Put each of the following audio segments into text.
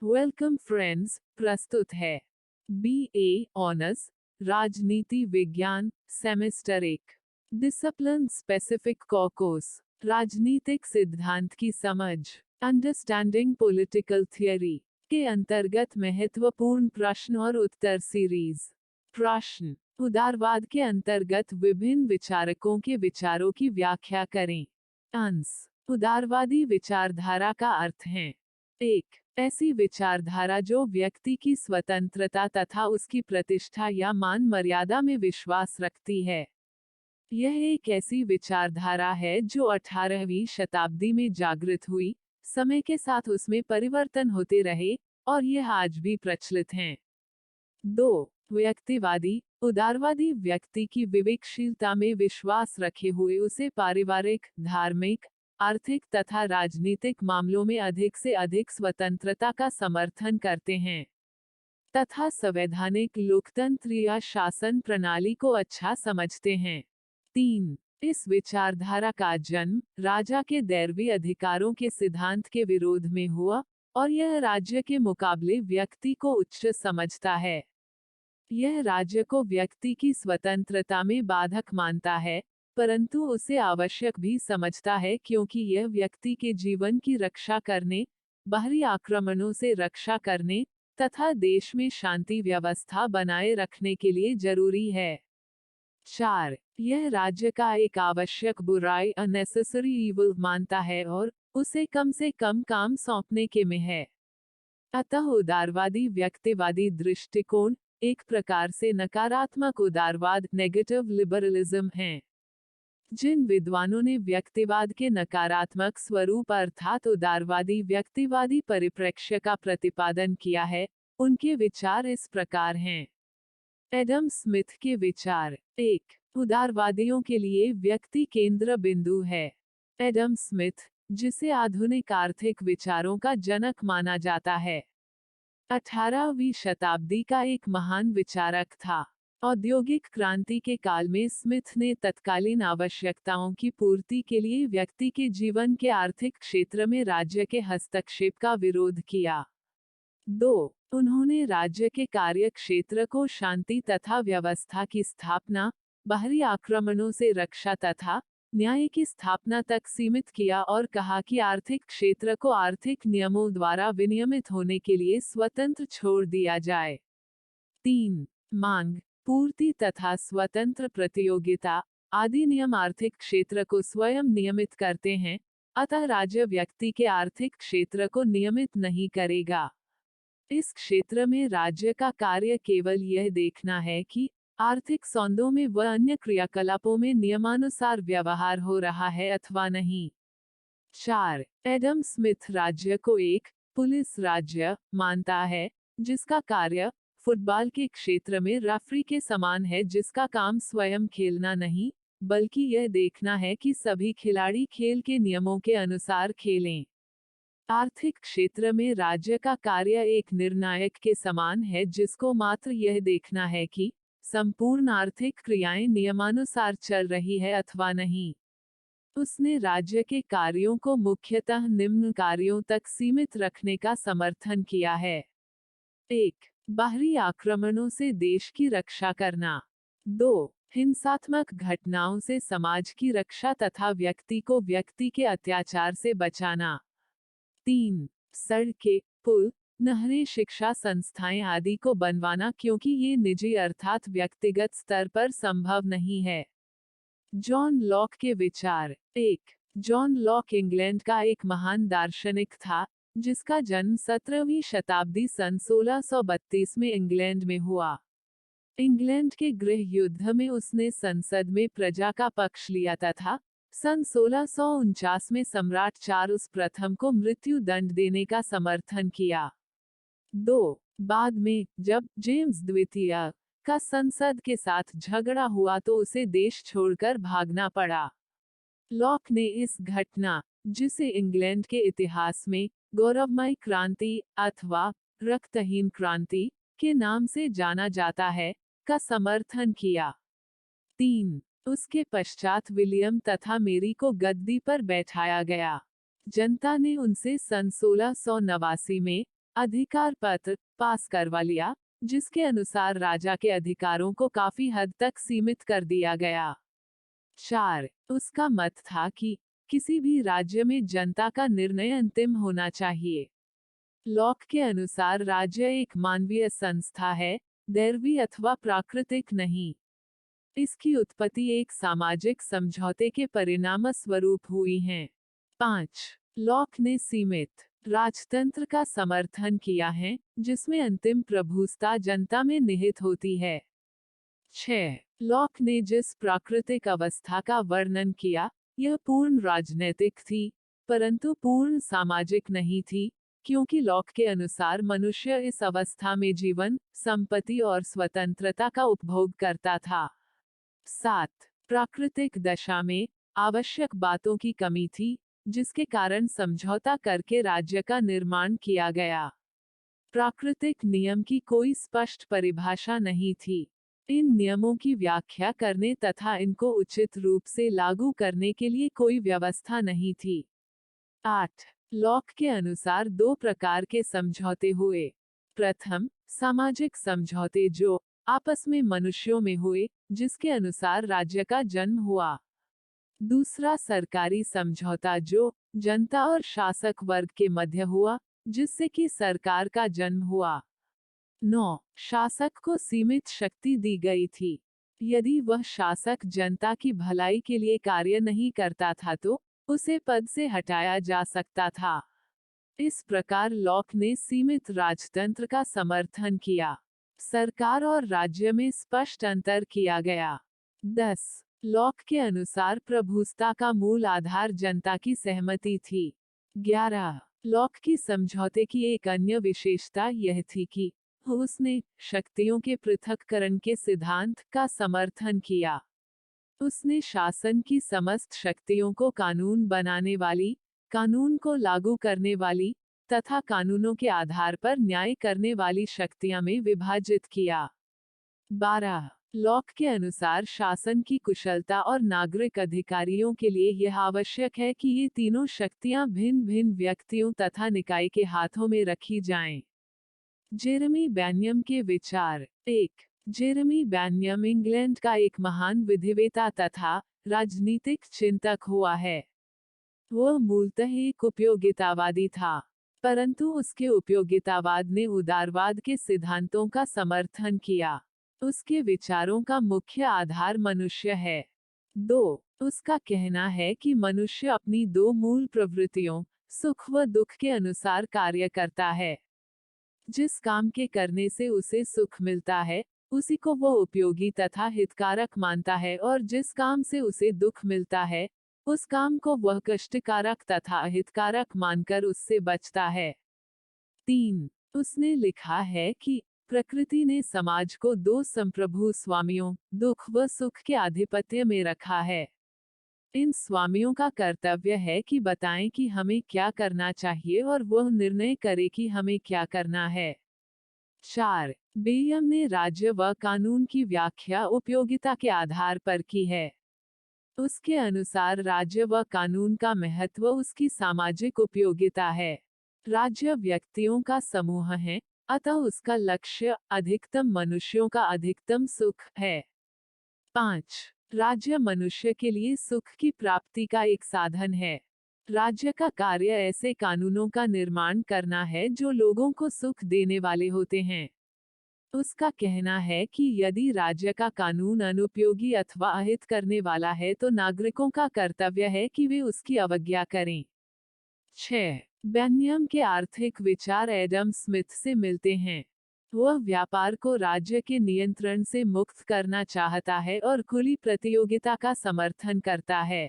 Welcome friends, प्रस्तुत है BA honours राजनीति विज्ञान सेमेस्टर 1 डिसिप्लिन स्पेसिफिक कोर्स राजनीतिक सिद्धांत की समझ अंडरस्टैंडिंग पॉलिटिकल थियरी के अंतर्गत महत्वपूर्ण प्रश्न और उत्तर सीरीज। प्रश्न: उदारवाद के अंतर्गत विभिन्न विचारकों के विचारों की व्याख्या करें। आंसर: उदारवादी विचारधारा का अर्थ है: 1. ऐसी विचारधारा जो व्यक्ति की स्वतंत्रता तथा उसकी प्रतिष्ठा या मान मर्यादा में विश्वास रखती है। यह एक ऐसी विचारधारा है जो 18वीं शताब्दी में जागृत हुई, समय के साथ उसमें परिवर्तन होते रहे, और यह आज भी प्रचलित हैं। 2. व्यक्तिवादी उदारवादी व्यक्ति की विवेकशीलता में विश्वास रखे हुए उसे पारिवारिक, धार्मिक, आर्थिक तथा राजनीतिक मामलों में अधिक से अधिक स्वतंत्रता का समर्थन करते हैं तथा संवैधानिक लोकतंत्र या शासन प्रणाली को अच्छा समझते हैं। 3. इस विचारधारा का जन्म राजा के दैवीय अधिकारों के सिद्धांत के विरोध में हुआ, और यह राज्य के मुकाबले व्यक्ति को उच्च समझता है। यह राज्य को व्यक्ति की स्वतंत्रता में बाधक मानता है, परंतु उसे आवश्यक भी समझता है क्योंकि यह व्यक्ति के जीवन की रक्षा करने, बाहरी आक्रमणों से रक्षा करने तथा देश में शांति व्यवस्था बनाए रखने के लिए जरूरी है। 4. यह राज्य का एक आवश्यक बुराई अनेसेसरी ईविल मानता है और उसे कम से कम काम सौंपने के में है। अतः उदारवादी व्यक्तिवादी दृष्टिकोण एक प्रकार से नकारात्मक उदारवाद नेगेटिव लिबरलिज्म है। जिन विद्वानों ने व्यक्तिवाद के नकारात्मक स्वरूप अर्थात उदारवादी व्यक्तिवादी परिप्रेक्ष्य का प्रतिपादन किया है, उनके विचार इस प्रकार हैं। एडम स्मिथ के विचार: 1. उदारवादियों के लिए व्यक्ति केंद्र बिंदु है। एडम स्मिथ, जिसे आधुनिक आर्थिक विचारों का जनक माना जाता है, 18वीं शताब्दी का एक महान विचारक था। औद्योगिक क्रांति के काल में स्मिथ ने तत्कालीन आवश्यकताओं की पूर्ति के लिए व्यक्ति के जीवन के आर्थिक क्षेत्र में राज्य के हस्तक्षेप का विरोध किया। 2. उन्होंने राज्य के कार्य क्षेत्र को शांति तथा व्यवस्था की स्थापना, बाहरी आक्रमणों से रक्षा तथा न्याय की स्थापना तक सीमित किया और कहा कि आर्थिक क्षेत्र को आर्थिक नियमों द्वारा विनियमित होने के लिए स्वतंत्र छोड़ दिया जाए। 3. मांग, पूर्ति तथा स्वतंत्र प्रतियोगिता आदि नियम आर्थिक क्षेत्र को स्वयं नियमित करते हैं, अतः राज्य व्यक्ति के आर्थिक क्षेत्र को नियमित नहीं करेगा। इस क्षेत्र में राज्य का कार्य केवल यह देखना है कि आर्थिक सौदों में व अन्य क्रियाकलापों में नियमानुसार व्यवहार हो रहा है अथवा नहीं। 4. एडम स्मिथ राज्य को एक पुलिस राज्य मानता है, जिसका कार्य फुटबॉल के क्षेत्र में रेफरी के समान है, जिसका काम स्वयं खेलना नहीं, बल्कि यह देखना है कि सभी खिलाड़ी खेल के नियमों के अनुसार खेलें। आर्थिक क्षेत्र में राज्य का कार्य एक निर्णायक के समान है, जिसको मात्र यह देखना है कि संपूर्ण आर्थिक क्रियाएं नियमानुसार चल रही है अथवा नहीं। उसने राज्य के कार्यों को मुख्यतः निम्न कार्यों तक सीमित रखने का समर्थन किया है। 1. बाहरी आक्रमणों से देश की रक्षा करना। 2. हिंसात्मक घटनाओं से समाज की रक्षा तथा व्यक्ति को व्यक्ति के अत्याचार से बचाना। 3. सड़कें, पुल, नहरें, शिक्षा संस्थाएं आदि को बनवाना, क्योंकि ये निजी अर्थात व्यक्तिगत स्तर पर संभव नहीं है। जॉन लॉक के विचार। 1. जॉन लॉक इंग्लैंड का एक महान दार्शनिक था, जिसका जन्म 17वीं शताब्दी सन 1632 में इंग्लैंड में हुआ। इंग्लैंड के गृह युद्ध में उसने संसद में प्रजा का पक्ष लिया तथा सन 1649 में सम्राट चार्ल्स प्रथम को मृत्यु दंड देने का समर्थन किया। 2. बाद में, जब जेम्स द्वितीय का संसद के साथ झगड़ा हुआ तो उसे देश छोड़कर भागना पड़ा। लॉक ने इस घटना, जिसे इंग्लैंड के इतिहास में गौरवमयी क्रांति अथवा रक्तहीन क्रांति के नाम से जाना जाता है, का समर्थन किया। 3. उसके पश्चात विलियम तथा मेरी को गद्दी पर बैठाया गया। जनता ने उनसे सन 1689 में अधिकार पत्र पास करवा लिया, जिसके अनुसार राजा के अधिकारों को काफी हद तक सीमित कर दिया गया। 4. उसका मत था कि किसी भी राज्य में जनता का निर्णय अंतिम होना चाहिए। लॉक के अनुसार राज्य एक मानवीय संस्था है, दैवी अथवा प्राकृतिक नहीं। इसकी उत्पत्ति एक सामाजिक समझौते के परिणाम स्वरूप हुई है। 5. लॉक ने सीमित राजतंत्र का समर्थन किया है, जिसमें अंतिम प्रभुसत्ता जनता में निहित होती है। 6. लॉक ने जिस प्राकृतिक अवस्था का वर्णन किया, यह पूर्ण राजनैतिक थी, परंतु पूर्ण सामाजिक नहीं थी, क्योंकि लॉक के अनुसार मनुष्य इस अवस्था में जीवन, संपत्ति और स्वतंत्रता का उपभोग करता था। 7. प्राकृतिक दशा में आवश्यक बातों की कमी थी, जिसके कारण समझौता करके राज्य का निर्माण किया गया। प्राकृतिक नियम की कोई स्पष्ट परिभाषा नहीं थी। इन नियमों की व्याख्या करने तथा इनको उचित रूप से लागू करने के लिए कोई व्यवस्था नहीं थी। 8. लॉक के अनुसार 2 प्रकार के समझौते हुए। प्रथम, सामाजिक समझौते जो आपस में मनुष्यों में हुए, जिसके अनुसार राज्य का जन्म हुआ। दूसरा, सरकारी समझौता जो जनता और शासक वर्ग के मध्य हुआ, जिससे कि सरकार का जन्म हुआ। 9. शासक को सीमित शक्ति दी गई थी। यदि वह शासक जनता की भलाई के लिए कार्य नहीं करता था तो उसे पद से हटाया जा सकता था। इस प्रकार लॉक ने सीमित राजतंत्र का समर्थन किया। सरकार और राज्य में स्पष्ट अंतर किया गया। 10. लॉक के अनुसार प्रभुसत्ता का मूल आधार जनता की सहमति थी। 11. लॉक की समझौते की एक अन्य विशेषता यह थी कि उसने शक्तियों के पृथक्करण के सिद्धांत का समर्थन किया। उसने शासन की समस्त शक्तियों को कानून बनाने वाली, कानून को लागू करने वाली तथा कानूनों के आधार पर न्याय करने वाली शक्तियां में विभाजित किया। 12. लॉक के अनुसार शासन की कुशलता और नागरिक अधिकारियों के लिए यह आवश्यक है कि ये तीनों शक्तियां भिन्न भिन्न व्यक्तियों तथा निकाय के हाथों में रखी जाएं। जेरेमी बेन्यम के विचार। 1. जेरेमी बेन्यम इंग्लैंड का एक महान विधिवेता तथा राजनीतिक चिंतक हुआ है। वह मूलतः एक उपयोगितावादी था, परंतु उसके उपयोगितावाद ने उदारवाद के सिद्धांतों का समर्थन किया। उसके विचारों का मुख्य आधार मनुष्य है। 2. उसका कहना है कि मनुष्य अपनी 2 मूल प्रवृत्तियों, सुख व दुख के अनुसार कार्य करता है। जिस काम के करने से उसे सुख मिलता है, उसी को वह उपयोगी तथा हितकारक मानता है, और जिस काम से उसे दुख मिलता है, उस काम को वह कष्टकारक तथा अहितकारक मानकर उससे बचता है। 3. उसने लिखा है कि प्रकृति ने समाज को 2 संप्रभु स्वामियों, दुख व सुख के आधिपत्य में रखा है। इन स्वामियों का कर्तव्य है कि बताएं कि हमें क्या करना चाहिए और वह निर्णय करे कि हमें क्या करना है। 4. बेयम ने राज्य व कानून की व्याख्या उपयोगिता के आधार पर की है। उसके अनुसार राज्य व कानून का महत्व उसकी सामाजिक उपयोगिता है। राज्य व्यक्तियों का समूह है, अतः उसका लक्ष्य अधिकतम मनुष्यों का अधिकतम सुख है। 5. राज्य मनुष्य के लिए सुख की प्राप्ति का एक साधन है। राज्य का कार्य ऐसे कानूनों का निर्माण करना है जो लोगों को सुख देने वाले होते हैं। उसका कहना है कि यदि राज्य का कानून अनुपयोगी अथवा अहित करने वाला है तो नागरिकों का कर्तव्य है कि वे उसकी अवज्ञा करें। 6. बेन्यम के आर्थिक विचार एडम स्मिथ से मिलते हैं। वह व्यापार को राज्य के नियंत्रण से मुक्त करना चाहता है और खुली प्रतियोगिता का समर्थन करता है।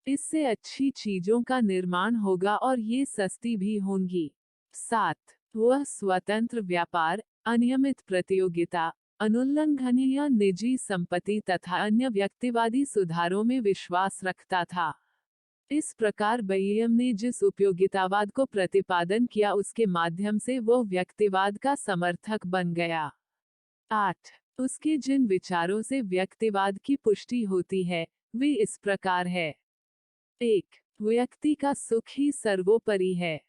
इससे अच्छी चीजों का निर्माण होगा और ये सस्ती भी होंगी। 7. वह स्वतंत्र व्यापार, अनियमित प्रतियोगिता, अनुल्लंघनीय निजी संपत्ति तथा अन्य व्यक्तिवादी सुधारों में विश्वास रखता था। इस प्रकार बेयम ने जिस उपयोगितावाद को प्रतिपादन किया उसके माध्यम से वह व्यक्तिवाद का समर्थक बन गया। 8. उसके जिन विचारों से व्यक्तिवाद की पुष्टि होती है, वे इस प्रकार है। 1. व्यक्ति का सुख ही सर्वोपरि है।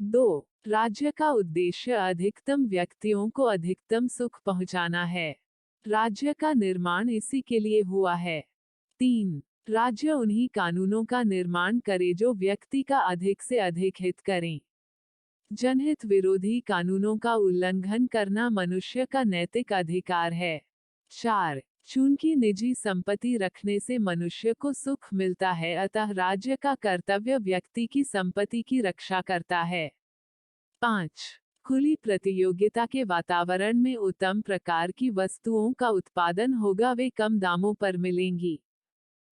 2. राज्य का उद्देश्य अधिकतम व्यक्तियों को अधिकतम सुख पहुंचाना है। राज्य का निर्माण इसी के लिए हुआ है। 3. राज्य उन्हीं कानूनों का निर्माण करे जो व्यक्ति का अधिक से अधिक हित करें। जनहित विरोधी कानूनों का उल्लंघन करना मनुष्य का नैतिक अधिकार है। 4. चूंकि निजी संपत्ति रखने से मनुष्य को सुख मिलता है, अतः राज्य का कर्तव्य व्यक्ति की संपत्ति की रक्षा करता है। 5. खुली प्रतियोगिता के वातावरण में उत्तम प्रकार की वस्तुओं का उत्पादन होगा, वे कम दामों पर मिलेंगी।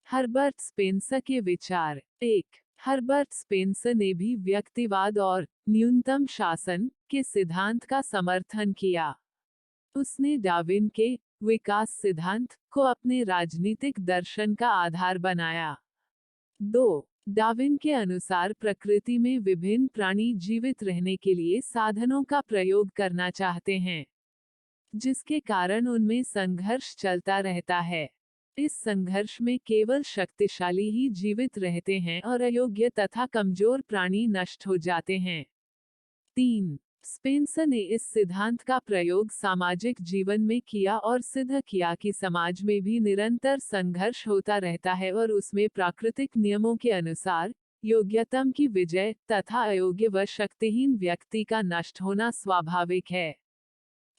हर्बर्ट स्पेंसर के विचार। 1. हर्बर्ट स्पेंसर ने भी व्यक्तिवाद और न्यूनतम शासन के सिद्धांत का समर्थन किया। उसने डार्विन के विकास सिद्धांत को अपने राजनीतिक दर्शन का आधार बनाया। 2. डार्विन के अनुसार प्रकृति में विभिन्न प्राणी जीवित रहने के लिए साधनों का प्रयोग करना चाहते हैं, जिसके कारण उनमें संघर्ष चलता रहता है। इस संघर्ष में केवल शक्तिशाली ही जीवित रहते हैं और अयोग्य तथा कमजोर प्राणी नष्ट हो जाते हैं। 3. स्पेंसर ने इस सिद्धांत का प्रयोग सामाजिक जीवन में किया और सिद्ध किया कि समाज में भी निरंतर संघर्ष होता रहता है और उसमें प्राकृतिक नियमों के अनुसार योग्यतम की विजय तथा अयोग्य व शक्तिहीन व्यक्ति का नष्ट होना स्वाभाविक है।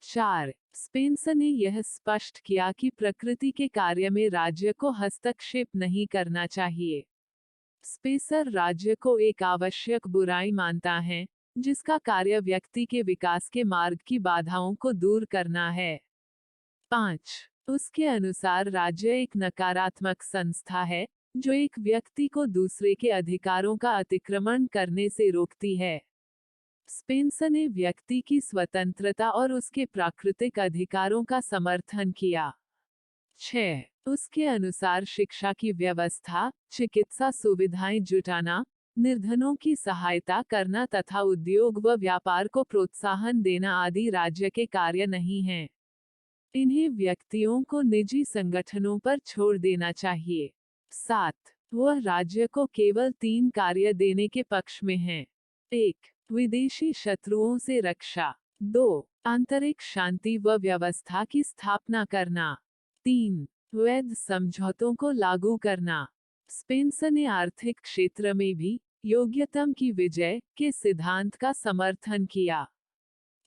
4. स्पेंसर ने यह स्पष्ट किया कि प्रकृति के कार्य में राज्य को हस्तक्षेप नहीं करना चाहिए। स्पेंसर राज्य को एक आवश्यक बुराई मानता है, जिसका कार्य व्यक्ति के विकास के मार्ग की बाधाओं को दूर करना है। 5. उसके अनुसार राज्य एक नकारात्मक संस्था है, जो एक व्यक्ति को दूसरे के अधिकारों का अतिक्रमण करने से रोकती है। स्पेंसर ने व्यक्ति की स्वतंत्रता और उसके प्राकृतिक अधिकारों का समर्थन किया। 6. उसके अनुसार शिक्षा की व्यवस्था, चिकित्सा सुविधाएं जुटाना, निर्धनों की सहायता करना तथा उद्योग व व्यापार को प्रोत्साहन देना आदि राज्य के कार्य नहीं हैं। इन्हें व्यक्तियों को निजी संगठनों पर छोड़ देना चाहिए। 7. वह राज्य को केवल 3 कार्य देने के पक्ष में है। 1. विदेशी शत्रुओं से रक्षा। 2. आंतरिक शांति व व्यवस्था की स्थापना करना। 3. वैध समझौतों को लागू करना। स्पेंसर ने आर्थिक क्षेत्र में भी योग्यतम की विजय के सिद्धांत का समर्थन किया।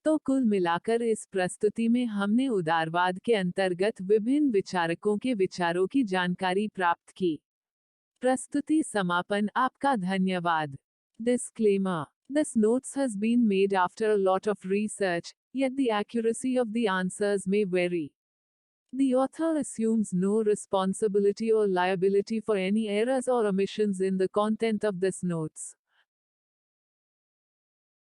तो कुल मिलाकर इस प्रस्तुति में हमने उदारवाद के अंतर्गत विभिन्न विचारकों के विचारों की जानकारी प्राप्त की। प्रस्तुति समापन। आपका धन्यवाद। Disclaimer. This notes has been made after a lot of research, yet the accuracy of the answers may vary. The author assumes no responsibility or liability for any errors or omissions in the content of this notes.